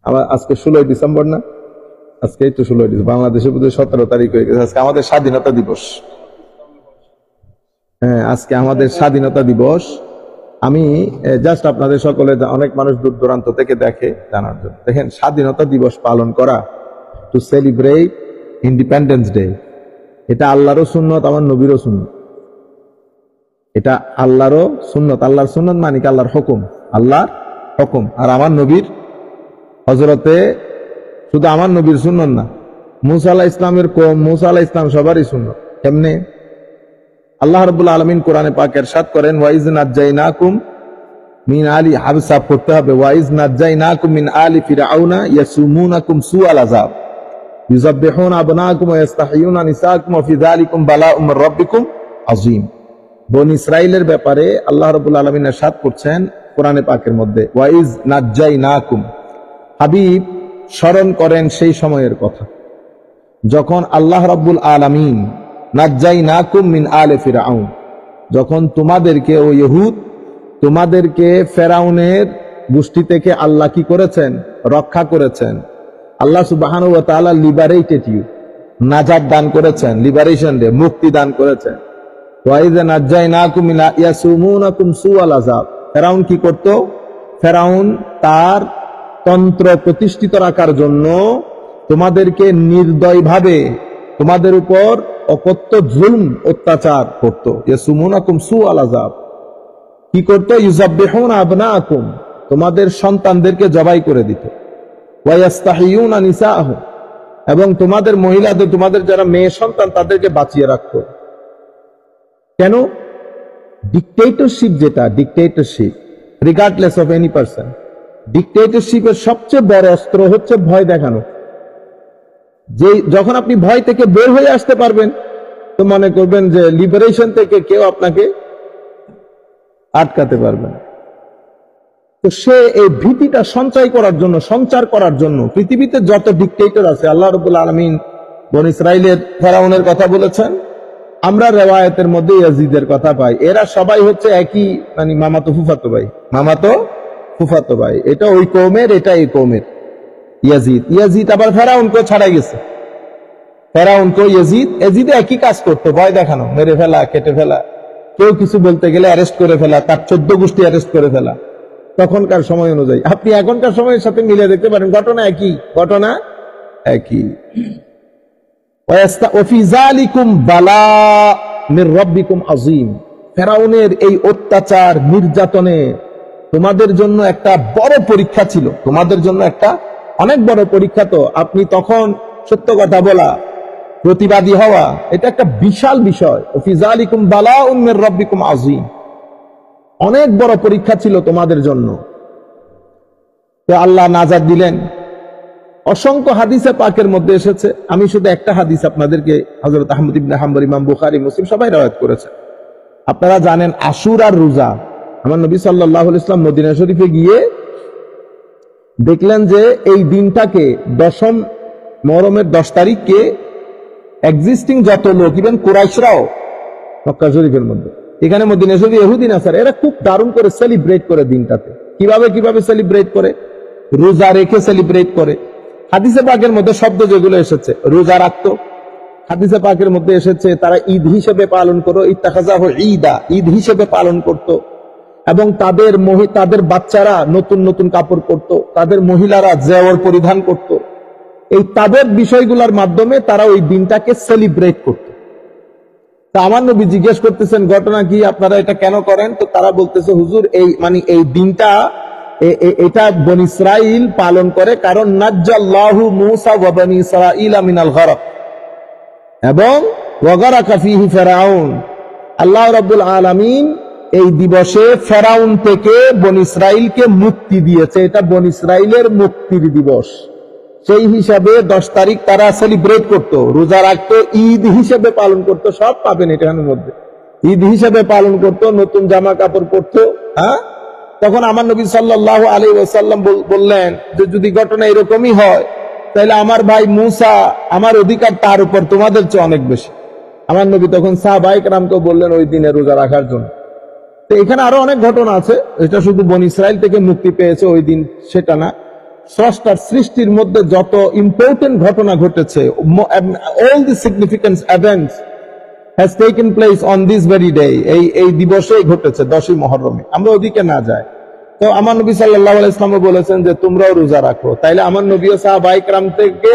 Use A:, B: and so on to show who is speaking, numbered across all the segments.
A: আমার আজকে 16 ডিসেম্বর না, আজকেই তো 16 ডিসেম্বর, বাংলাদেশের বোধহয় 17 তারিখ হয়ে গেছে। আজকে আমাদের স্বাধীনতা দিবস। হ্যাঁ, আজকে আমাদের স্বাধীনতা দিবস। আমি জাস্ট আপনাদের সকলে, অনেক মানুষ দূর দূরান্ত থেকে দেখে জানার জন্য, দেখেন স্বাধীনতা দিবস পালন করা, টু সেলিব্রেট ইন্ডিপেন্ডেন্স ডে, এটা আল্লাহরও সুন্নত, আমার নবীরও সুন্নত। এটা আল্লাহরও সুন্নত। আল্লাহর সুন্নত মানে কি? আল্লাহর হুকুম, আল্লাহর হুকুম। আর আমার নবীর হযরতে, শুধু আমার নবীর সুন্নত না, মুসা আলাইহিস ইসলামের কওম, মুসা আলাইহিস ইসলাম সবারই সুন্নত। কেমনে? আল্লাহ রাব্বুল আলামিন কোরআনে পাক ইরশাদ করেন, ওয়াইজ নাজ্জাইনাকুম মিন আলি, হাবসা পড়তে হবে, ওয়াইজ নাজ্জাইনাকুম মিন আলি ফিরআউনা ইয়াসুমুনাকুম সুআল আযাব ইউযাববিহুনা আবনাকুম ওয়া ইস্তাহয়ুনা নিসাকুম ওয়া ফি যালিকুম বালাউম মির রাব্বিকুম আযীম। বনি ইসরাইলের ব্যাপারে আল্লাহ রাব্বুল আলামিন ইরশাদ করছেন কোরআনে পাকের মধ্যে, ওয়াইজ নাজ্জাইনাকুম, হাবিব স্মরণ করেন সেই সময়ের কথা যখন আল্লাহ রাব্বুল আলামিন নাজ্জাইনাকুম মিন আলি ফিরআউন, যখন তোমাদেরকে, ও ইহুদ, তোমাদেরকে ফেরাউনের গোষ্ঠী থেকে আল্লাহ কি করেছেন? রক্ষা করেছেন। আল্লাহ সুবহানাহু ওয়া তাআলা লিবারেটেড ইউ, নাজাত দান করেছেন, লিবারেশন দে, মুক্তি দান করেছেন। ওয়াইযা নাজ্জাইনাকুম মিন ইয়াসুমুনাকুম সুআল আযাব, ফেরাউন কি করত? ফেরাউন তার তন্ত্র প্রতিষ্ঠিত রাখার জন্য তোমাদেরকে নির্দয়ভাবে তোমাদের উপর অকথ্য জুলম, অত্যাচার করত। ইয়াসুমুনাকুম সুআল আযাব, কি করত? ইউযাববিহুনা আবনাকুম, তোমাদের সন্তানদেরকে জবাই করে দিত। ওয়া ইস্তাহয়ুনা নিসাআহুম, এবং তোমাদের মহিলাদের, তোমাদের যারা মেয়ে সন্তান তাদেরকে বাঁচিয়ে রাখত। কেন? ডিক্টেটরশিপ, যেটা dictatorship, regardless of any person, ডিক্টেটরশিপের সবচেয়ে বড় অস্ত্র হচ্ছে ভয় দেখানো। যে যখন আপনি ভয় থেকে বের হয়ে আসতে পারবেন, তো মনে করবেন যে লিবারেশন থেকে কেউ আপনাকে আটকাতে পারবে না। তো সে এই ভীতিটা সঞ্চার করার জন্য পৃথিবীতে যত ডিক্টেটর আছে, আল্লাহ রাব্বুল আলামিন বনী ইসরাইলের ফেরাউনের কথা বলেছেন, আমরা রিওয়ায়াতের মধ্যে ইয়াজিদের কথা পাই। এরা সবাই হচ্ছে একই, মানে মামাতো ফুফাতো ভাই, মামাতো ফুফাতো ভাই। এটা ওই কওমের, এটা এই কওমের। ইয়াজিদ আবার ফেরাউনকে ছাড়াই গেছে। ফেরাউনকে ইয়াজিদ একই কাজ করতো, ভয় দেখানো, মেরে ফেলা, কেটে ফেলা, কেউ কিছু বলতে গেলে অ্যারেস্ট করে ফেলা, তার 14 গোষ্ঠী অ্যারেস্ট করে ফেলা। তখনকার সময় অনুযায়ী আপনি এখনকার সময়ের সাথে মিলে দেখতে পারেন, ঘটনা একই, ঘটনা একই। ওয়াফি যালিকুম বালা মির রাব্বিকুম আযীম, ফেরাউনের এই অত্যাচার নির্যাতনে তোমাদের জন্য একটা বড় পরীক্ষা ছিল, তোমাদের জন্য একটা অনেক বড় পরীক্ষা। তো আপনি তখন সত্য কথা বলা, প্রতিবাদী হওয়া, এটা একটা বিশাল বিষয়। ওফি যালিকুম বালাউম মির রাব্বিকুম আযীম, অনেক বড় পরীক্ষা ছিল তোমাদের জন্য। তো আল্লাহ নাজাত দিলেন। অসংখ্য হাদিসে পাকের মধ্যে এসেছে, আমি শুধু একটা হাদিস আপনাদেরকে, হযরত আহমদ ইবনে হাম্বল, ইমাম বুখারী, মুসলিম সবাই রওয়ায়াত করেছে। আপনারা জানেন আশুরার রোজা, আমার নবী সাল্লাল্লাহু আলাইহি ওয়াসাল্লাম মদিনা শরীফে গিয়ে দেখলেন যে এই দিনটাকে, 10ম মুহররমের 10 তারিখকে এক্সিস্টিং যত লোক, ইভেন কুরাইশরাও মক্কা শরীফের মধ্যে, এখানে মদিনা শরীফে ইহুদি নাসারা, এরা খুব দারুণ করে সেলিব্রেট করে দিনটাতে। কিভাবে সেলিব্রেট করে? রোজা রেখে সেলিব্রেট করে। হাদিসে পাকের মধ্যে শব্দ যেগুলো এসেছে, রোজা রাখতো, হাদিসে পাকের মধ্যে এসেছে তারা ঈদ হিসেবে পালন করো, ইত্তাখাযাহু ঈদা, ঈদ হিসেবে পালন করত। এবং তাদের বাচ্চারা নতুন নতুন কাপড় পরতো, তাদের মহিলারা জেওয়ার পরিধান করত। এই তাদের বিষয়গুলোর মাধ্যমে তারা ওই দিনটাকে সেলিব্রেট করত। তা আমার নবী জিজ্ঞেস করতেছেন, ঘটনা কি, আপনারা এটা কেন করেন? তো তারা বলতেছে, হুজুর, এই দিনটা, এটা বনী ইসরাইল পালন করে, কারণ নাজ্জাল্লাহু মূসা ওয়া বনী ইসরাঈলা মিনাল গরক, এবং ওয়াগারাকা ফীহি ফিরআউন, আল্লাহ রাব্বুল আলামিন এই দিবসে ফেরাউন থেকে বনী ইসরাইলকে মুক্তি দিয়েছে। এটা বনী ইসরাইলের মুক্তির দিবস। সেই হিসাবে 10 তারিখ তারা সেলিব্রেট করত, রোজা রাখতো, ঈদ হিসেবে পালন করত। সব পাবেন এটার মধ্যে, ঈদ হিসেবে পালন করত, নতুন জামা কাপড় পরতো। হ্যাঁ, তখন আমার নবী সাল্লাল্লাহু আলাইহি ওয়াসাল্লাম বললেন যে যদি ঘটনা এরকমই হয়, তাহলে আমার ভাই মুসা, আমার অধিকার তার উপর তোমাদের চেয়ে অনেক বেশি। আমার নবী তখন সাহাবায়ে কেরামকে বললেন ওই দিনে রোজা রাখার জন্য। তো এখানে আরো অনেক ঘটনা আছে, এটা শুধু বনী ইসরাইল থেকে মুক্তি পেয়েছে ওই দিন সেটা না, স্রষ্টার সৃষ্টির মধ্যে যত ইম্পর্টেন্ট ঘটনা ঘটেছে, all the significant events has taken place on this very day, এই দিবসেই ঘটেছে 10ই মুহররমে। আমরা ওদিকে না যাই। তো আমার নবী সাল্লাল্লাহু আলাইহি ওয়াসাল্লাম বলেছেন যে তোমরাও রোজা রাখো। তাইলে আমার নবী ও সাহাবায়ে কেরাম থেকে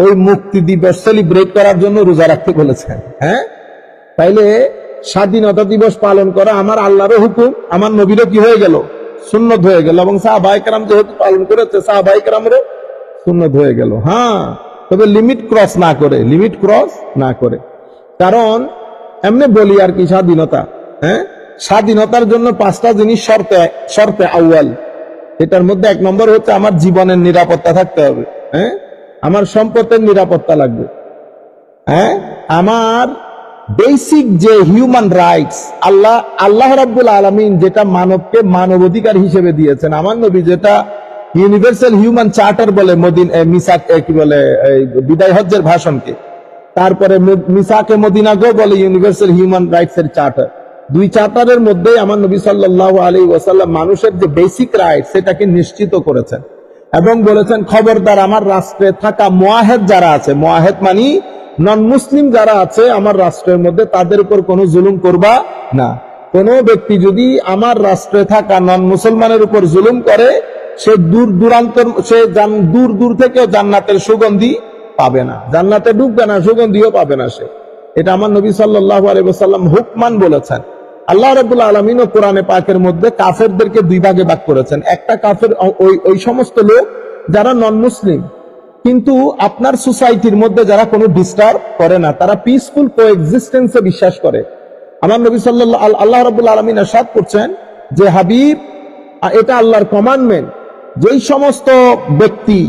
A: ওই মুক্তি দিবস সেলিব্রেট করার জন্য রোজা রাখতে বলেছেন। হ্যাঁ, তাইলে স্বাধীনতা দিবস পালন করা আমার আল্লাহরও হুকুম, আমার নবীরও কি হয়ে গেল? সুন্নত হয়ে গেল। এবং সাহাবায়ে কেরাম যেহেতু পালন করেছে, সাহাবায়ে কেরামেরও সুন্নত হয়ে গেল। হ্যাঁ, তবে লিমিট ক্রস না করে। কারণ এমনি বলি আর কি, স্বাধীনতা, হ্যাঁ, স্বাধীনতার জন্য 5টা জিনিস শর্তে আউয়াল। এটার মধ্যে 1 নম্বর হচ্ছে আমার জীবনের নিরাপত্তা থাকতে হবে। হ্যাঁ, আমার সম্পদের নিরাপত্তা লাগবে। হ্যাঁ, আমার বেসিক যে হিউম্যান রাইটস আল্লাহ রাব্বুল আলামিন যেটা মানবকে মানবাধিকার হিসেবে দিয়েছেন, আমার নবী যেটা ইউনিভার্সাল হিউম্যান চার্টার বলে, মিসাক কি বলে বিদায় হজ্জের ভাষণকে, তারপরে মিসাকে মদিনাকেও বলে ইউনিভার্সাল হিউম্যান রাইটস এর চার্টার। 2 চার্টারের মধ্যে আমার নবী সাল্লাল্লাহু আলাইহি ওয়াসাল্লাম মানুষের যে বেসিক রাইটস সেটাকে নিশ্চিত করেছেন এবং বলেছেন খবরদার আমার রাষ্ট্রে থাকা মুআহেদ যারা আছে, মুআহেদ মানে নন মুসলিম যারা আছে আমার রাষ্ট্রের মধ্যে, তাদের উপর কোনো জুলুম করবা না। কোন ব্যক্তি যদি আমার রাষ্ট্রে থাকা নন মুসলমানের উপর জুলুম করে, সে দূর দূর থেকে জান্নাতের সুগন্ধি পাবে না, জান্নাতে ঢুকবে না, সুগন্ধিও পাবে না সে। এটা আমার নবী সাল্লাল্লাহু আলাইহি ওয়াসাল্লাম হুকমান বলেছেন। আল্লাহ রাব্বুল আলামিন ও কোরআনে পাকের মধ্যে কাফেরদেরকে 2 ভাগে ভাগ করেছেন। একটা কাফের ওই সমস্ত লোক যারা নন মুসলিম, কিন্তু আপনার সোসাইটির মধ্যে যারা কোনো ডিস্টার্ব করে না, তারা পিসফুল কোএক্সিস্টেন্সে বিশ্বাস করে। আমার নবী আল্লাহ রাব্বুল আলামিন ইরশাদ করছেন যে হাবিব, এটা আল্লাহর কমান্ডমেন্ট, যেই সমস্ত ব্যক্তি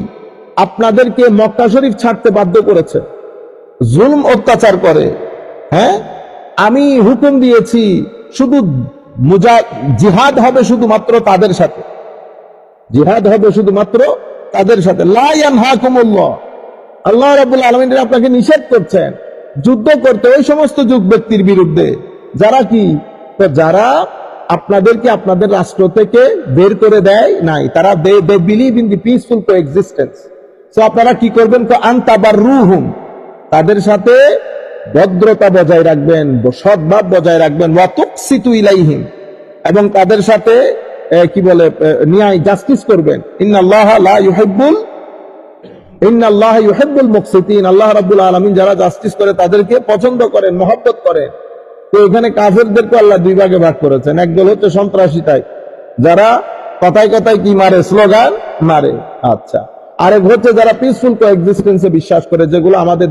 A: আপনাদেরকে মক্কা শরীফ ছাড়তে বাধ্য করেছে, জুলম অত্যাচার করে, হ্যাঁ, আমি হুকুম দিয়েছি শুধু জিহাদ হবে শুধুমাত্র তাদের সাথে, জিহাদ হবে শুধুমাত্র তাদের সাথে। লা ইয়ানহাকুমুল্লাহ, আল্লাহ রাব্বুল আলামিন আপনাকে নিষেধ করছেন যুদ্ধ করতে ওই সমস্ত যুগ ব্যক্তির বিরুদ্ধে যারা কি, যারা আপনাদেরকে আপনাদের রাষ্ট্র থেকে বের করে দেয় নাই, তারা they believe in the peaceful coexistence. So আপনারা কি করবেন? আনতাবাররুহুম, তাদের সাথে ভদ্রতা বজায় রাখবেন, সদ্ভাব বজায় রাখবেন, ওয়া তুকসিতু ইলাইহিম, এবং তাদের সাথে কি বলে ন্যায় জাস্টিস করবেন। ইন্নাল্লাহা ইউহিব্বুল মুকসিতিন, আল্লাহ রাব্বুল আলামিন যারা জাস্টিস করে তাদেরকে পছন্দ করেন, মহব্বত করেন। তো এখানে কাফেরদেরকে আল্লাহ 2 ভাগে ভাগ করেছেন। একদল হচ্ছে সন্ত্রাসী টাইপ, যারা কথায় কথায় কি মারে, স্লোগান মারে। আচ্ছা, আরেক হচ্ছে যারা পিসফুল কোএক্সিস্টেন্সে বিশ্বাস করে, যেগুলো আমাদের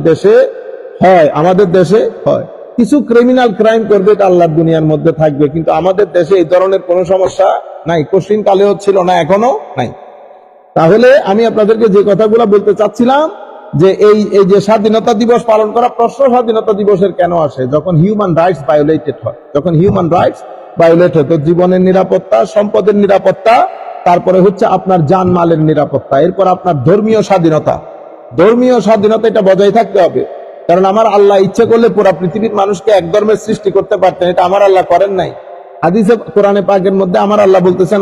A: দেশে হয়। কিছু ক্রিমিনাল ক্রাইম করবে, এটা আল্লাহর দুনিয়ার মধ্যে থাকবে, কিন্তু আমাদের দেশে এই ধরনের কোনো সমস্যা নাই, কঠিন কালেও ছিল না, এখনো নাই। তাহলে আমি আপনাদেরকে যে কথাগুলো বলতে চাচ্ছিলাম যে এই যে স্বাধীনতা দিবস পালন করা, প্রশ্ন স্বাধীনতা দিবসের কেন আসে? যখন হিউম্যান রাইটস ভায়োলেটেড হয়, যখন হিউম্যান রাইটস ভায়োলেট হয়, তো জীবনের নিরাপত্তা, সম্পদের নিরাপত্তা, তারপরে হচ্ছে আপনার জানমালের নিরাপত্তা, এরপর আপনার ধর্মীয় স্বাধীনতা এটা বজায় থাকতে হবে। কারণ আমার আল্লাহ ইচ্ছে করলে পুরো পৃথিবীর মানুষকে এক ধর্মের সৃষ্টি করতে পারতেন, এটা আমার আল্লাহ করেন নাই। হাদিসে কোরআনে পাকের মধ্যে আমার আল্লাহ বলতেছেন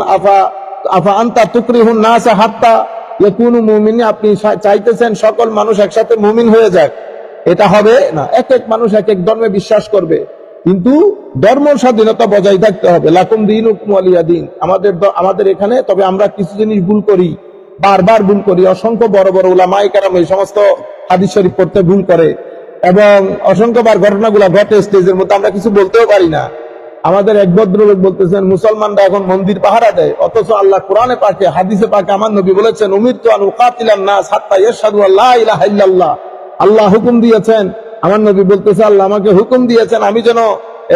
A: আফা আনতা তুকরিহুন নাস হাত্তা ইয়াকুনু মুমিনিন, আপনি চাইতেছেন সকল মানুষ একসাথে মুমিন হয়ে যাক, এটা হবে না। এক এক মানুষ এক এক ধর্মে বিশ্বাস করবে, কিন্তু ধর্ম স্বাধীনতা বজায় থাকতে হবে। লাকুম দীনুকুম ওয়ালিয়া দীন, আমাদের এখানে। তবে আমরা কিছু জিনিস ভুল করি, বারবার ভুল করি। অসংখ্য বড় বড় উলামায়ে কেরাম এই সমস্ত হাদিস শরীফ পড়তে ভুল করে, এবং অসংখ্যবার ঘটনাগুলো ঘটে স্টেজের মধ্যে, আমরা কিছু বলতেও পারি না। আমাদের এক ভদ্রলোক বলতেছেন মুসলমানরা এখন মন্দির পাহারা দেয়, অথচ আল্লাহ কোরআনে পাকে, হাদিসে পাকে আমার নবী বলেছেন উমিরতু আন উকাতিলান নাস হাত্তা ইয়াশহাদু আল্লা ইলাহা ইল্লাল্লাহ। আল্লাহ হুকুম দিয়েছেন, আমার নবী বলতেছে আল্লাহ আমাকে হুকুম দিয়েছেন আমি যেন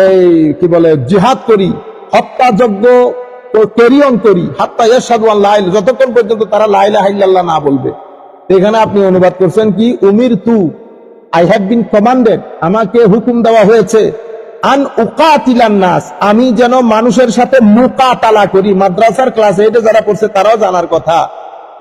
A: এই কি বলে জিহাদ করি, হত্যাযজ্ঞ ক্যারি অন করি, হাত্তা ইয়াশহাদু আল্লা, যতক্ষণ পর্যন্ত তারা লা ইলাহা ইল্লাল্লাহ না বলবে। এখানে আপনি অনুবাদ করছেন কি, উমিরতু, আই হ্যাভ বিন কমান্ডেড, আমাকে হুকুম দেওয়া হয়েছে, আন উকাতিলান নাস, আমি যেন মানুষের সাথে মুকাতালা করি। মাদ্রাসার ক্লাসে এটা যারা পড়ছে তারাও জানার কথা,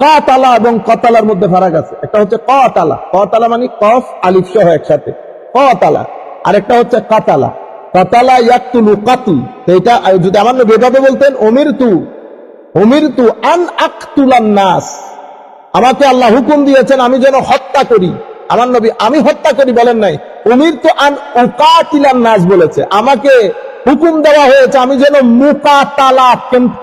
A: কাতালা এবং কতালার মধ্যে ফারাক আছে। একটা হচ্ছে কাতালা মানে কফ আলিফ সহ একসাথে কাতালা, আর একটা হচ্ছে কাতালা ইয়াকতুলু কাতল। এটা যদি আমার নবী এভাবে বলতেন উমিরতু আন আকতুলান নাস, আমাকে আল্লাহ হুকুম দিয়েছেন আমি যেন হত্যা করি। আমার নবী আমি হত্যা করি বলেন নাই, উমিরতু আন উকাতিলান নাস বলেছে। আমাকে হুকুম দেওয়া হয়েছে আমি যেন মুকাতালা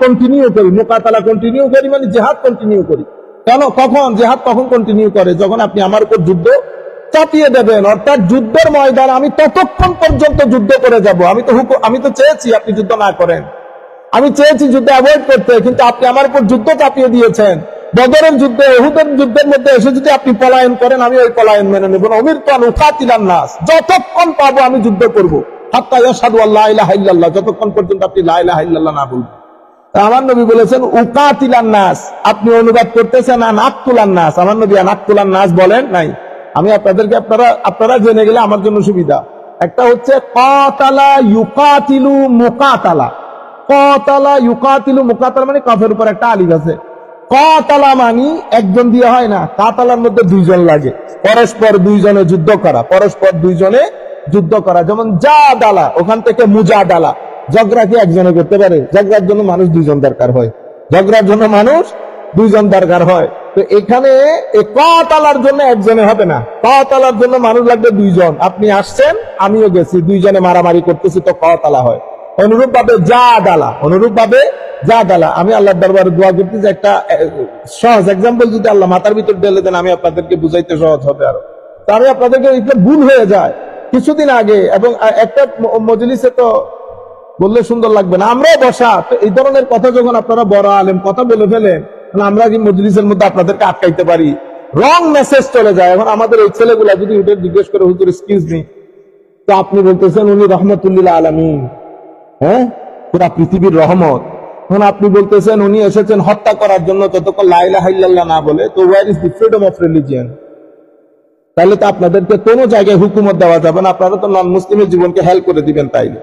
A: কন্টিনিউ করি। মুকাতালা কন্টিনিউ করি মানে জিহাদ কন্টিনিউ করি। কেন, কখন জিহাদ কখন কন্টিনিউ করে? যখন আপনি আমার উপর যুদ্ধ চাপিয়ে দেবেন, অর্থাৎ যুদ্ধের ময়দান আমি ততক্ষণ পর্যন্ত যুদ্ধ করে যাব। আমি তো চেয়েছি আপনি যুদ্ধ না করেন, আমি চেয়েছি যুদ্ধ অ্যাভয়েড করতে, কিন্তু আপনি আমার উপর যুদ্ধ চাপিয়ে দিয়েছেন। বদরের যুদ্ধে, উহুদের যুদ্ধের মধ্যে এসে যদি আপনি পলায়ন করেন, আমি ওই পলায়ন মেনে নেব না। উমিরতু আন উকাতিলান নাস, যতক্ষণ পাবো আমি যুদ্ধ করব। হাত্তা ইয়াশহাদু আল্লা ইলাহা ইল্লাল্লাহ, যতক্ষণ পর্যন্ত আপনি লা ইলাহা ইল্লাল্লাহ না বলবেন। আমার নবী বলেছেন উকাতিলান নাস, আপনি অনুবাদ করতেছেন আন আকতুলান নাস। আমার নবী আন আকতুলান নাস বলেন নাই। আমি আপনাদেরকে আপনারা জেনে গেলে আমার জন্য সুবিধা। একটা হচ্ছে কাতালা ইউকাতিলু মুকাতালা। কাতালা ইউকাতিলু মুকাতালা মানে কাফের উপর একটা আলিফ আছে। কাতালা মানি একজন দিয়ে হয় না, কাতালার মধ্যে দুইজন লাগে, পরস্পর দুইজনে যুদ্ধ করা, পরস্পর দুইজনে যুদ্ধ করা। যেমন জাদালা, ওখান থেকে মুজাদালা। ঝগড়া কি একজনে করতে পারে? ঝগড়ার জন্য মানুষ দুইজন দরকার হয়, ঝগড়ার জন্য মানুষ দুইজন দরকার হয়। তো এখানে কাতালার জন্য একজনে হবে না, কাতালার জন্য মানুষ লাগবে দুইজন। আপনি আসছেন, আমিও গেছি, দুইজনে মারামারি করতেছি, তো কাতালা হয়। অনুরূপ ভাবে জাদালা। আমি আল্লাহর দরবারে দোয়া করতেছি, একটা সহজ এক্সাম্পল যদি আল্লাহ মাথার ভিতর ঢেলে দেন, আমি আপনাদেরকে বুঝাইতে সহজ হবে আরো। তো আমি আপনাদেরকে এটা ভুল হয়ে যায় কিছুদিন আগে, এবং একটা মজলিসে তো বললে সুন্দর লাগবে না, আমরাও বসা। তো এই ধরনের কথা যখন আপনারা বড় আলেম কথা বলে ফেলেন, আমরা কি মজলিসের মধ্যে আপনাদেরকে আটকাইতে পারি? রং মেসেজ চলে যায়। এখন আমাদের এই ছেলেগুলা যদি ওদের জিজ্ঞেস করে, হুজুর এক্সকিউজ মি, তো আপনি বলতেছেন উনি রহমতুল্লিল আলামিন, হ্যাঁ, পুরা পৃথিবীর রহমত। এখন আপনি বলতেছেন উনি এসেছেন হত্যা করার জন্য, ততক্ষণ লা ইলাহা ইল্লাল্লাহ না বলে, তো where is the freedom of religion? তাহলে তো আপনাদেরকে কোনো জায়গায় হুকুমত দেওয়া যাবে না, আপনারা তো নন মুসলিমের জীবনকে হেল্প করে দিবেন। তাইলে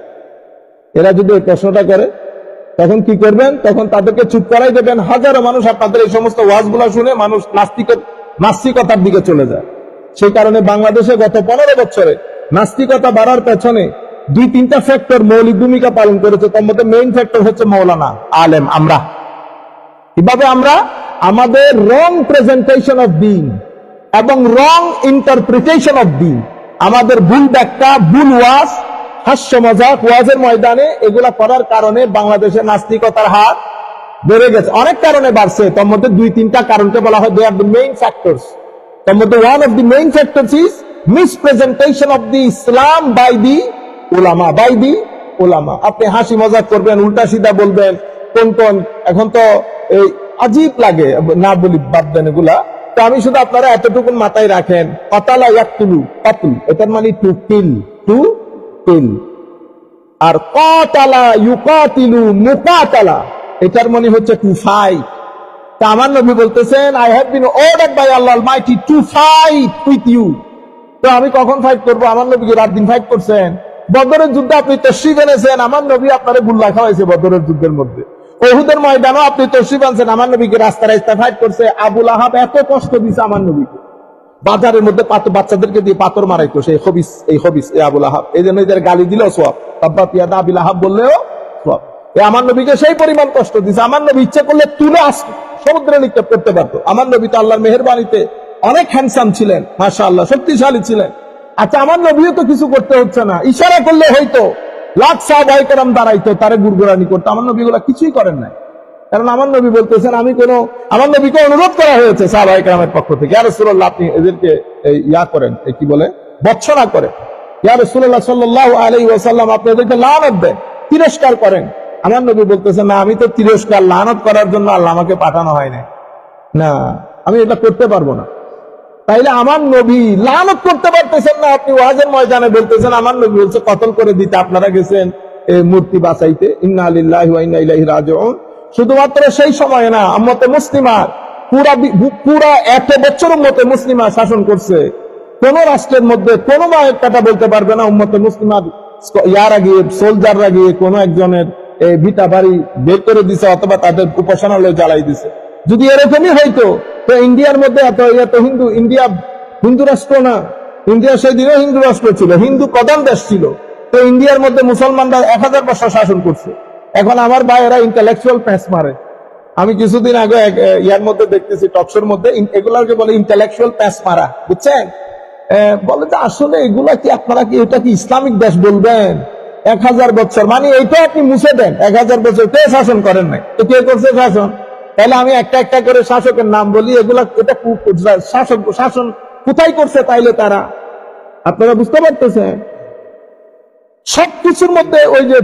A: এরা যদি ওই প্রশ্নটা করে, তখন কি করবেন? তখন তাদেরকে চুপ করাই দেবেন। হাজারো মানুষ আপনাদের এই সমস্ত ওয়াজগুলো শুনে মানুষ নাস্তিকতার দিকে চলে যায়। সেই কারণে বাংলাদেশে গত 15 বছরে নাস্তিকতা বাড়ার পেছনে 2-3টা ফ্যাক্টর মৌলিক ভূমিকা পালন করেছে। তার মধ্যে মেইন ফ্যাক্টর হচ্ছে মৌলানা আলেম। আমরা কিভাবে আমাদের রং প্রেজেন্টেশন অফ দিন এবং রং ইন্টারপ্রিটেশন অফ দিন, আমাদের ভুল ব্যাখ্যা, ভুল ওয়াজ, হাস্য মজাক ওয়াজের ময়দানে, এগুলা করার কারণে বাংলাদেশের নাস্তিকতার হার বেড়ে গেছে। অনেক কারণে বাড়ছে, তার মধ্যে 2-3টা কারণকে বলা হয় they are the main factors. তার মধ্যে one of the main factors is misrepresentation of the Islam by the ulama. আপনি হাসি মজাক করবেন, উল্টা সিধা বলবেন, কোন এখন তো এই আজীব লাগে, না বলি, বাদ দেন এগুলা। তো আমি শুধু আপনারা এতটুকুন মাথায় রাখেন, কাতালা ইয়াকতুলু, কাতল, এটার মানে টু কিল, আর কাতালা ইউকাতিলু মুকাতালা, এটার মানে হচ্ছে টু ফাইট। তা আমার নবী বলতেছেন I have been ordered by Allah Almighty to fight with you. তো আমি কখন ফাইট করবো? আমার নবী কি রাত দিন ফাইট করছেন? বদরের যুদ্ধে আপনি তশরিফ এনেছেন, আমার নবী আপনারে গুল্লা খাওয়াইছে বদরের যুদ্ধের মধ্যে। উহুদের ময়দানও আপনি তশরিফ আনছেন, আমার নবীকে রাস্তায় ফাইট করছে। আবু লাহাব এত কষ্ট দিছে আমার নবীকে, বাজারের মধ্যে বাচ্চাদেরকে দিয়ে পাথর মারাইতো, সেই হবিস আবু লাহাব। এই জন্য এদের গালি দিলেও সওয়াব, তাব্বাত ইয়াদা আবি লাহাব বললেও সওয়াব। আমার নবীকে সেই পরিমাণ কষ্ট দিছে। আমার নবী ইচ্ছে করলে তুলে সমুদ্রে নিক্ষেপ করতে পারতো। আমার নবী তো আল্লাহর মেহেরবানিতে অনেক হ্যান্ডসাম ছিলেন, মাশাআল্লাহ, শক্তিশালী ছিলেন। আচ্ছা, আমার নবীও তো কিছু করতে হচ্ছে না, ইশারা করলে হয়তো লাখ সাহাবায়ে কেরাম দাঁড়াইতো, তারে গুড়গুড়ানি করতো। আমার নবী গুলা কিছুই করেন নাই, কারণ আমার নবী বলতেছেন আমার নবীকে অনুরোধ করা হয়েছে সাহাবায়ে কেরামের পক্ষ থেকে, ইয়া রাসূলুল্লাহ, আপনি এদেরকে করেন, কি বলে, ভৎসনা করেন। ইয়া রাসূলুল্লাহ সাল্লাল্লাহু আলাইহি ওয়াসাল্লাম, আপনি এদেরকে লানত দেন, তিরস্কার করেন। আমার নবী বলতেছেন না, আমি তো তিরস্কার লানত করার জন্য আল্লাহ আমাকে পাঠানো হয় না, আমি এটা করতে পারবো না। তাইলে আমার নবী লানত করতে পারতেছেন না, আপনি ওয়াজের ময়দানে বলতেছেন আমার নবী বলছে কতল করে দিতে, আপনারা গেছেন মূর্তি বাঁচাইতে। ইন্না লিল্লাহি ওয়া ইন্না ইলাইহি রাজিউন। শুধুমাত্র সেই সময় না, উম্মতে মুসলিমার পুরা 1 বছর উম্মতে মুসলিমা শাসন করছে। কোন রাষ্ট্রের মধ্যে কোন একটা বলতে পারবে না উম্মতে মুসলিমার ইয়ার আগে সোলজাররা গিয়ে কোন একজনের ভিটা বাড়ি বের করে দিছে অথবা তাদের উপাসনালয় জ্বালাই দিছে। যদি এরকমই হইতো তো ইন্ডিয়ার মধ্যে এত ইন্ডিয়া হিন্দু রাষ্ট্র না, ইন্ডিয়া সেই দিনও হিন্দু রাষ্ট্র ছিল, হিন্দু প্রধান দেশ ছিল। তো ইন্ডিয়ার মধ্যে মুসলমানরা 1000 বছর শাসন করছে। এখন আমার ভাইয়েরা ইন্টেলেকচুয়াল প্যাঁচ মারে, আমি কিছুদিন আগে ইয়ার মধ্যে দেখতেছি, টকশোর মধ্যে, এগুলাকে বলে ইন্টেলেকচুয়াল প্যাস মারা, বুঝছেন? বলে যে আসলে এগুলা কি আপনারা কি এটা কি ইসলামিক দেশ বলবেন? 1000 বছর মানে এইটা আপনি মুছে দেন। 1000 বছর কে শাসন করেন নাই, তো কে করছে শাসন? তাহলে আমি একটা একটা করে শাসকের নাম বলি, এগুলা এটা শাসন কোথায় করছে তাইলে তারা? আপনারা বুঝতে পারতেছেন? সবকিছুর মধ্যে ওই যে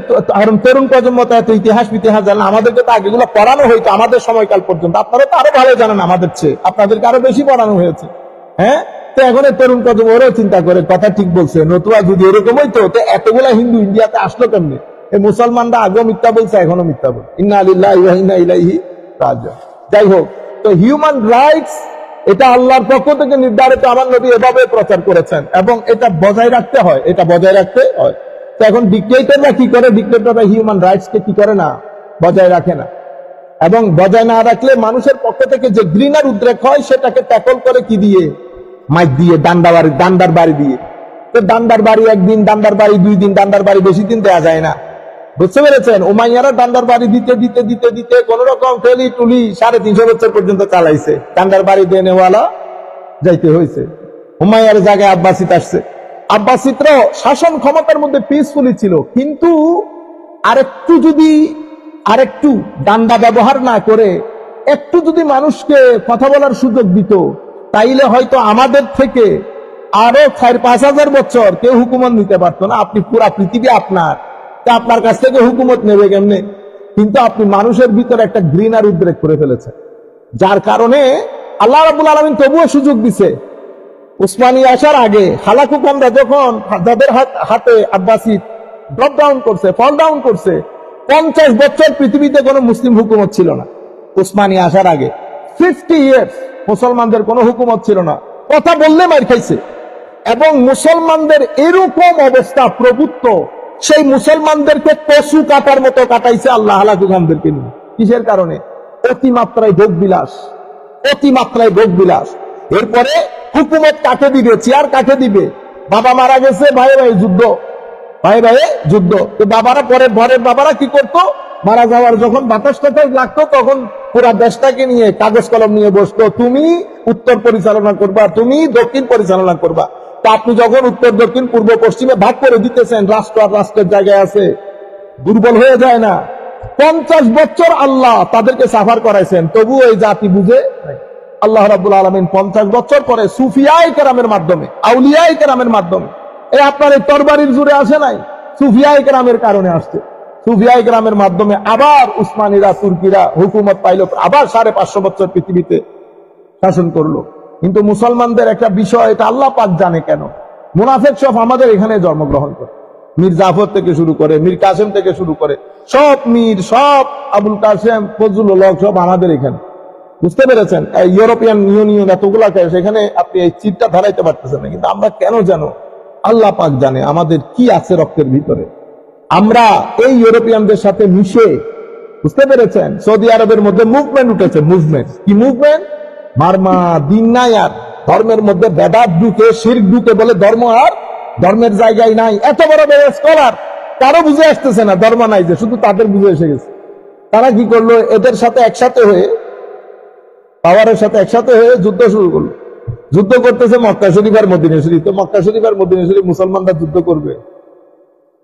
A: তরুণ প্রজন্ম এত ইতিহাস জানেন, আমাদেরকে তো আগে এগুলো পড়ানো হইতো আমাদের সময়কাল পর্যন্ত। আপনারা তো আরো ভালো জানেন আমাদের চেয়ে, আপনাদেরকে আরো বেশি পড়ানো হয়েছে। হ্যাঁ, তো এখন তরুণ প্রজন্ম ওরাও চিন্তা করে, কথা ঠিক বলছে, নতুবা যদি এরকম হইতো তো এতগুলা হিন্দু ইন্ডিয়াতে আসলো কেমনি? এই মুসলমানরা আগেও মিথ্যা বলছে, এখনো মিথ্যা বলছে। ইন্না লিল্লাহি ওয়া ইন্না ইলাইহি রাজিউন। যাই হোক, তো হিউম্যান রাইটস এটা আল্লাহর পক্ষ থেকে নির্ধারিত, আমার নবী এভাবে প্রচার করেছেন এবং এটা বজায় রাখতে হয়, এটা বজায় রাখতে হয়। তো এখন ডিক্টেটররা কি করে? ডিক্টেটররা হিউম্যান রাইটস কে কি করে না, বজায় রাখে না। এবং বজায় না রাখলে মানুষের পক্ষ থেকে যে ঘৃণার উদ্রেক হয় সেটাকে ট্যাকল করে কি দিয়ে? মাইক দিয়ে, ডান্ডার বাড়ি দিয়ে। তো ডান্ডার বাড়ি একদিন, ডান্ডার বাড়ি 2 দিন, ডান্ডার বাড়ি বেশি দিন দেওয়া যায় না, বুঝতে পেরেছেন? উমাইয়ারা ডান্ডার বাড়ি দিতে দিতে দিতে দিতে কোন রকম টেলি টুলি 350 বছর পর্যন্ত চালাইছে, ডান্ডার বাড়ি দেনেওয়ালা যাইতে হয়েছে। উমাইয়ার জায়গায় আব্বাসিদ আসছে। আব্বাসিদরা শাসন ক্ষমতার মধ্যে পিসফুলি ছিল, কিন্তু আরেকটু ডান্ডা ব্যবহার না করে একটু যদি মানুষকে কথা বলার সুযোগ দিত, তাইলে হয়তো আমাদের থেকে আরো 4-5 বছর কেউ হুকুমত নিতে পারতো না। আপনি পুরা পৃথিবী আপনার কাছ থেকে হুকুমত নেবে কেমনে? কিন্তু আপনি মানুষের ভিতরে একটা ঘৃণার উদ্রেক করে ফেলেছেন, যার কারণে আল্লাহ রাব্বুল আলামিন তবুও সুযোগ দিছে। উসমানী আসার আগে হালাকুকামরা যখন যাদের হাতে আব্বাসিদ ড্রপ ডাউন করছে, ফল ডাউন করছে, 50 বছর পৃথিবীতে কোনো মুসলিম হুকুমত ছিল না। উসমানী আসার আগে 50 ইয়ার্স মুসলমানদের কোনো হুকুমত ছিল না, কথা বললে মার খাইছে। এবং মুসলমানদের এরকম অবস্থা, প্রভুত্ব, সেই মুসলমানদেরকে পশু কাটার মতো কাটাইছে আল্লাহ হালাকুকামদেরকে নিয়ে। কিসের কারণে? অতিমাত্রায় ভোগ বিলাস। এরপরে হুকুমত কাকে দিবে, চেয়ার কাকে দিবে? বাবা মারা গেছে, ভাই যুদ্ধ। তো ঘরের বাবারা কি করতো? মারা যাওয়ার যখন বাতাস লাগতো তখন পুরা দেশটাকে নিয়ে কাগজ কলম নিয়ে বসতো, তুমি উত্তর পরিচালনা করবা, তুমি দক্ষিণ পরিচালনা করবা। তো আপনি যখন উত্তর দক্ষিণ পূর্ব পশ্চিমে ভাগ করে দিতেছেন, রাষ্ট্র আর রাষ্ট্রের জায়গায় আছে, দুর্বল হয়ে যায় না? 50 বছর আল্লাহ তাদেরকে সাফার করাইছেন, তবু এই জাতি বুঝে নাই। আল্লাহ রাব্বুল আলামিন 50 বছর পরে সুফিয়ায়ে কেরামের মাধ্যমে, আউলিয়ায়ে কেরামের মাধ্যমে, এই আপনার এই তরবারির জুড়ে আসে নাই, সুফিয়ায়ে কেরামের কারণে আসছে। সুফিয়ায়ে কেরামের মাধ্যমে আবার উসমানীরা, তুর্কিরা হুকুমত পাইল, আবার 550 বছর পৃথিবীতে শাসন করলো। কিন্তু মুসলমানদের একটা বিষয়, এটা আল্লাহ পাক জানে কেন, মুনাফিক সব আমাদের এখানে জন্মগ্রহণ করে। মীর জাফর থেকে শুরু করে, মীর কাসেম থেকে শুরু করে, সব আবুল কাসেম, ফজলুল হক সব আমাদের এখানে, বুঝতে পেরেছেন? ইউরোপিয়ান ইউনিয়ন এতগুলাকে, সেখানে আপনি এই চিটটা ধরাইতে পারতেছেন না। কিন্তু আমরা কেন জানো? আল্লাহ পাক জানে আমাদের কি আছে রক্তের ভিতরে। আমরা এই ইউরোপিয়ানদের সাথে মিশে, বুঝতে পেরেছেন, সৌদি আরবের মধ্যে মুভমেন্ট উঠেছে। মুভমেন্ট কি মুভমেন্ট? বার্মা দিন নাই আর, ধর্মের মধ্যে বেদাত ঢুকে, শিরক ঢুকে, বলে ধর্ম আর ধর্মের জায়গায় নাই। এত বড় বড় স্কলার, কারো বুঝে আসতেছে না ধর্ম নাই, যে শুধু তাদের বুঝে এসে গেছে। তারা কি করলো? এদের সাথে একসাথে হয়ে, পাওয়ারের সাথে একসাথে হয়ে যুদ্ধ শুরু করলো। যুদ্ধ করতেছে মক্কা শরীফ আর মদিনা শরীফ। তো মক্কা শরীফ আর মদিনা শরীফ মুসলমানরা যুদ্ধ করবে।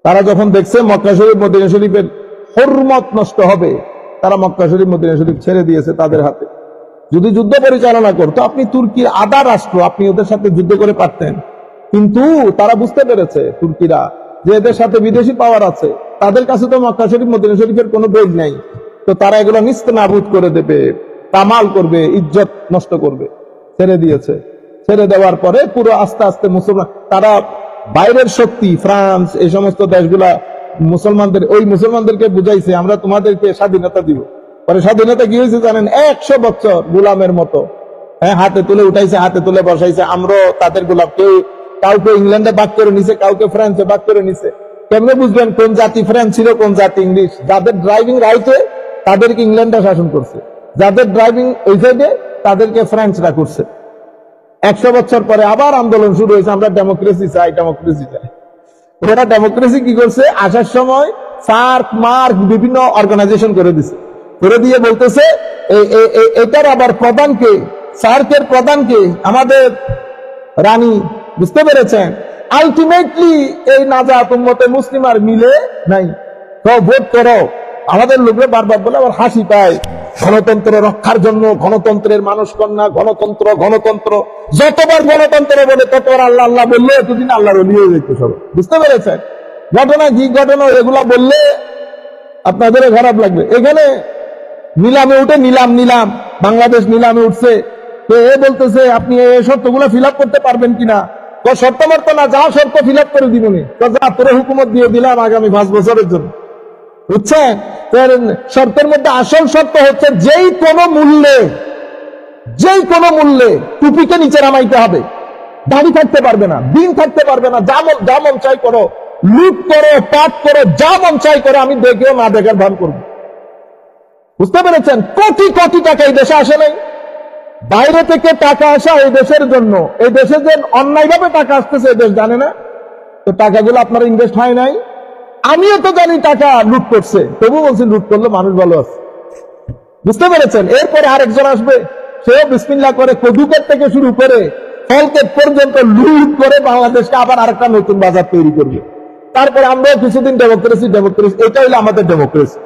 A: তারা যখন দেখছে মক্কা শরীফ মদিনা শরীফের হুরমত নষ্ট হবে, তারা মক্কা শরীফ মদিনা শরীফ ছেড়ে দিয়েছে তাদের হাতে। যদি যুদ্ধ পরিচালনা করতো, আপনি তুর্কির আধা রাষ্ট্র, আপনি ওদের সাথে যুদ্ধ করে পারতেন। কিন্তু তারা বুঝতে পেরেছে, তুর্কিরা, যে এদের সাথে বিদেশি পাওয়ার আছে, তাদের কাছে তো মক্কা শরীফ মদিনা শরীফের কোনো বই নাই। তো তারা এগুলো নিস্তেনাবুদ করে দেবে, তামাল করবে, ইজ্জত নষ্ট করবে। ছেড়ে দিয়েছে। ছেড়ে দেওয়ার পরে পুরো আস্তে আস্তে মুসলমান, তারা বাইরের শক্তি, ফ্রান্স, এই সমস্ত দেশগুলা মুসলমানদেরকে বুঝাইছে, আমরা তোমাদেরকে স্বাধীনতা দিব। পরে স্বাধীনতা কি হয়েছে জানেন? 100 বছর গোলামের মতো, হ্যাঁ, হাতে তুলে উঠাইছে, হাতে তুলে বসাইছে। আমরাও তাদের গোলাম। কাউকে ইংল্যান্ডে ভাগ করে নিছে, কাউকে ফ্রান্সে ভাগ করে নিছে। কেমনে বুঝবেন কোন জাতি ফ্রেঞ্চ ছিল, কোন জাতি ইংলিশ? যাদের ড্রাইভিং রাইটে তাদেরকে ইংল্যান্ডে শাসন করছে, যাদের ড্রাইভিং ওই সাইডে তাদেরকে ফ্রেঞ্চরা করছে। 100 বছর পরে আবার আন্দোলন শুরু হয়েছে, আমরা ডেমোক্রেসি চাই। ওরা ডেমোক্রেসি কি করছে? আসার সময় সার্ক, মার্ক, বিভিন্ন অর্গানাইজেশন করে দিছে। করে দিয়ে বলতেছে এটার আবার প্রধানকে, সার্কের প্রধানকে আমাদের রানী, বুঝতে পেরেছেন? আলটিমেটলি এই নাজাত উম্মতে মুসলিম আর মিলে নাই। তো ভোট করো, আমাদের লোকরা বারবার বলে আবার হাসি পায়, গণতন্ত্র রক্ষার জন্য, গণতন্ত্রের মানুষ কন্যা, গণতন্ত্র গণতন্ত্র, যতবার গণতন্ত্র বলে ততবার আল্লাহ আল্লাহ বললে এতদিন আল্লাহর ওলি হয়ে যেত সব, বুঝতে পেরেছেন? ঘটনা কি ঘটনা, এগুলা বললে আপনাদের খারাপ লাগবে। এখানে নিলামে উঠে নিলাম বাংলাদেশ নিলামে উঠছে, তো এ বলতেছে আপনি এই শর্তগুলো ফিল আপ করতে পারবেন কিনা? তো শর্ত মর্ত না, যা শর্ত ফিল আপ করে দিবনি, তো যা তোর হুকুমত দিয়ে দিলাম আগামী 5 বছরের জন্য, বুঝছেন? শর্তের মধ্যে আসল শর্ত হচ্ছে যেই কোনো মূল্যে টুপিকে নিচে নামাইতে হবে, দাড়ি থাকতে পারবে না, দিন থাকতে পারবে না, যা মন চাই করো, লুট করো, পাপ করো, যা মন চাই করো, আমি দেখেও না দেখার ভান করবো, বুঝতে পেরেছেন? কোটি কোটি টাকা এই দেশে আসে নাই, বাইরে থেকে টাকা আসা এই দেশের জন্য। এই দেশে যে অন্যায়ভাবে টাকা আসতেছে এই দেশ জানে না, তো টাকাগুলো আপনার ইনভেস্ট হয় নাই। আমিও তো জানি টাকা লুট করছে, তবু বলছি লুট করলে মানুষ ভালো আছে, বুঝতে পেরেছেন? এরপরে আরেকজন আসবে, সেও বিসমিল্লাহ করে কদুকের থেকে শুরু করে ফলকেট পর্যন্ত লুট করে বাংলাদেশকে আবার আরেকটা নতুন বাজার তৈরি করবে। তারপরে আমরাও কিছুদিন ডেমোক্রেসি, এটা হইলো আমাদের ডেমোক্রেসি,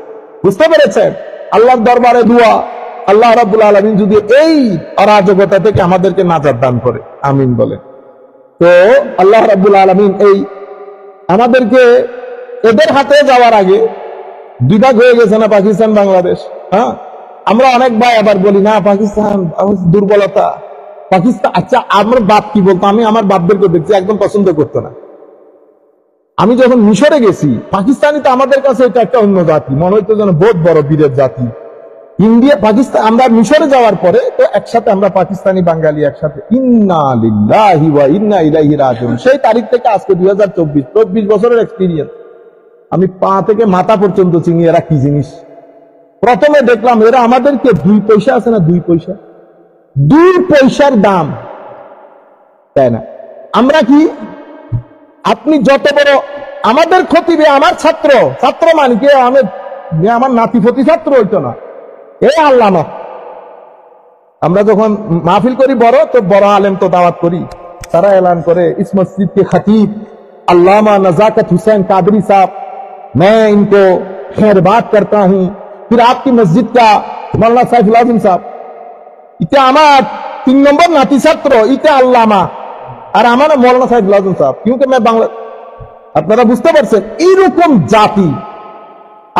A: বুঝতে পেরেছেন? আল্লাহর দরবারে দোয়া, আল্লাহ রাব্বুল আলামিন যদি এই অরাজকতা থেকে আমাদেরকে নাজাত দান করে, আমিন বলেন। তো আল্লাহ রাব্বুল আলামিন এই আমাদেরকে এদের হাতে যাওয়ার আগে দুই ভাগ হয়ে গেছে না, পাকিস্তান বাংলাদেশ। হ্যাঁ, আমরা অনেক ভাই আবার বলি না পাকিস্তান দুর্বলতা, পাকিস্তান। আচ্ছা, আমার বাপ কি বলতো? আমি আমার বাপদেরকে দেখছি একদম পছন্দ করতো না। আমি যখন মিশরে গেছি, পাকিস্তানি তো আমাদের কাছে এটা একটা অন্য জাতি, মনে হইতো যেন বহুত বড় বীরের জাতি। ইন্ডিয়া পাকিস্তান, আমরা মিশরে যাওয়ার পরে তো একসাথে আমরা পাকিস্তানি বাঙালি একসাথে, ইন্না লিল্লাহি ওয়া ইন্না ইলাইহি রাজিউন। সেই তারিখ থেকে আজকে 2024 বছরের এক্সপিরিয়েন্স, আমি পা থেকে মাথা পর্যন্ত চিনি এরা কি জিনিস। প্রথমে দেখলাম এরা আমাদেরকে 2 পয়সা আছে না, 2 পয়সার দাম তাই না। আমরা কি, আপনি যত বড় আমাদের খতিবে, আমার ছাত্র মানিকে আমার নাতিপতি ছাত্র হইতো না, এ আল্লামা। আমরা যখন মাহফিল করি বড়, তো বড় আলেম তো দাওয়াত করি, তারা এলান করে इस मस्जिद के खतीब अल्लामा नजाकत हुसैन कादरी साहब, मैं इनको खैरबाद करता हूं। फिर आपकी मस्जिद का मौलाना साइफुल आजम साहब, इते আমার 3 নম্বর নাতি ছাত্র, ইতে আল্লামা, আর আমার মৌলানা সাইফুল আজম সাহেব, क्योंकि मैं বাংলা। আপনারা বুঝতে পারছেন? এইরকম জাতি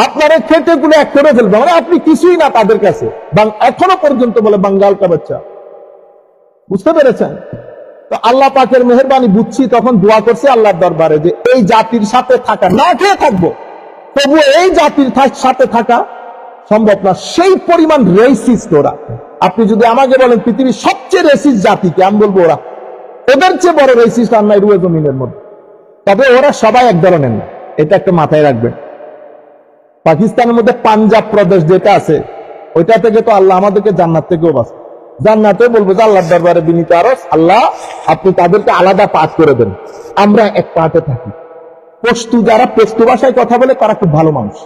A: আপনারা খেতে গুলো এক করে ফেলবে, মানে আপনি কিছুই না তাদের কাছে। এখনো পর্যন্ত বলে বাঙ্গাল কা বাচ্চা, বুঝতে পেরেছেন? তো আল্লাহ পাকের মেহেরবানি বুঝছি, তখন দোয়া করছে আল্লাহর দরবারে যে এই জাতির সাথে থাকা, না খেয়ে থাকবো তবু এই জাতির সাথে থাকা সম্ভব না, সেই পরিমাণ রেসিস্ট ওরা। আপনি যদি আমাকে বলেন পৃথিবীর সবচেয়ে রেসিস্ট জাতিকে, আমি বলবো ওরা। ওদের চেয়ে বড় রেসিস্ট আর নাই রুয়ে জমিনের মধ্যে। তবে ওরা সবাই এক ধরনের না, এটা একটা মাথায় রাখবেন। পাকিস্তানের মধ্যে পাঞ্জাব প্রদেশ যেটা আছে, ওইটা থেকে তো আল্লাহ আমাদেরকে জান্নাত থেকেও বাঁচায়। জান্নাতে বলবো যে আল্লাহর দরবারে বিনীত আরজ, আল্লাহ আপনি তাদেরকে আলাদা পাঠ করে দেন, আমরা এক পাঠে থাকি। যারা পশতু ভাষায় কথা বলে তারা খুব ভালো মানুষ।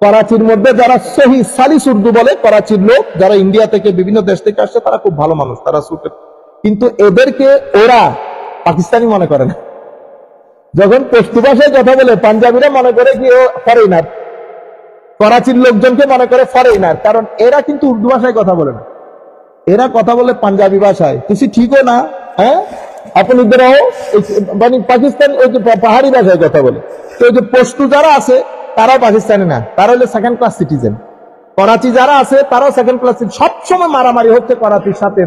A: করাচির মধ্যে যারা সহি সালিস উর্দু বলে, করাচির লোক যারা ইন্ডিয়া থেকে বিভিন্ন দেশ থেকে আসছে, তারা খুব ভালো মানুষ, তারা সুখের। কিন্তু এদেরকে ওরা পাকিস্তানি মনে করে না। যখন পশতু ভাষায় কথা বলে, পাঞ্জাবিরা মনে করে কি ও ফরেনার, করাচির লোকজনকে মনে করে ফরেনার, কারণ এরা কিন্তু উর্দু ভাষায় কথা বলে না, এরা কথা বলে পাঞ্জাবি ভাষায়। কিছু ঠিকও না, হ্যাঁ, আপনি মানে পাকিস্তান ওই যে পাহাড়ি ভাষায় কথা বলে। তো ওই যে পশতু যারা আছে তারাও পাকিস্তানি না, তারা হলো সেকেন্ড ক্লাস সিটিজেন। করাচি যারা আছে তারাও সেকেন্ড ক্লাস। সবসময় মারামারি হচ্ছে করাচির সাথে,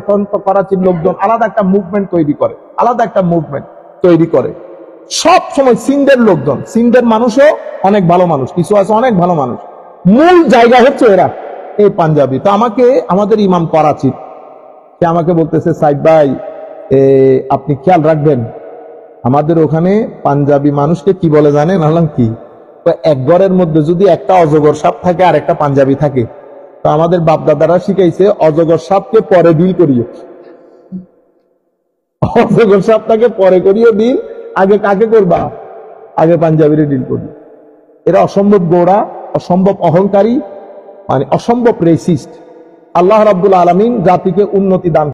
A: করাচির লোকজন আলাদা একটা মুভমেন্ট তৈরি করে, সব সময়। সিন্ধের লোকজন, সিন্ধের মানুষও অনেক ভালো মানুষ, কিছু আছে অনেক ভালো মানুষ। মূল জায়গা হচ্ছে এরা এই পাঞ্জাবি। তো আমাকে আমাদের ইমাম করাচির, সে আমাকে বলতেছে সাইদ ভাই আপনি খেয়াল রাখবেন, আমাদের ওখানে পাঞ্জাবি মানুষকে কি বলে জানেন? বললাম কি? তো এক ঘরের মধ্যে যদি একটা অজগর সাপ থাকে আর একটা পাঞ্জাবি থাকে, তো আমাদের বাপ দাদারা শিখাইছে অজগর সাপকে পরে ডিল করিও, অজগর সাপটাকে পরে করিও ডিল, আগে কাকে করবা? আগে পাঞ্জাবিরে ডিল করি। এরা অসম্ভব গোড়া, অসম্ভব অহংকারী, মানে অসম্ভব রেসিস্ট। আল্লাহ রাব্বুল আলামিন জাতিকে উন্নতি দান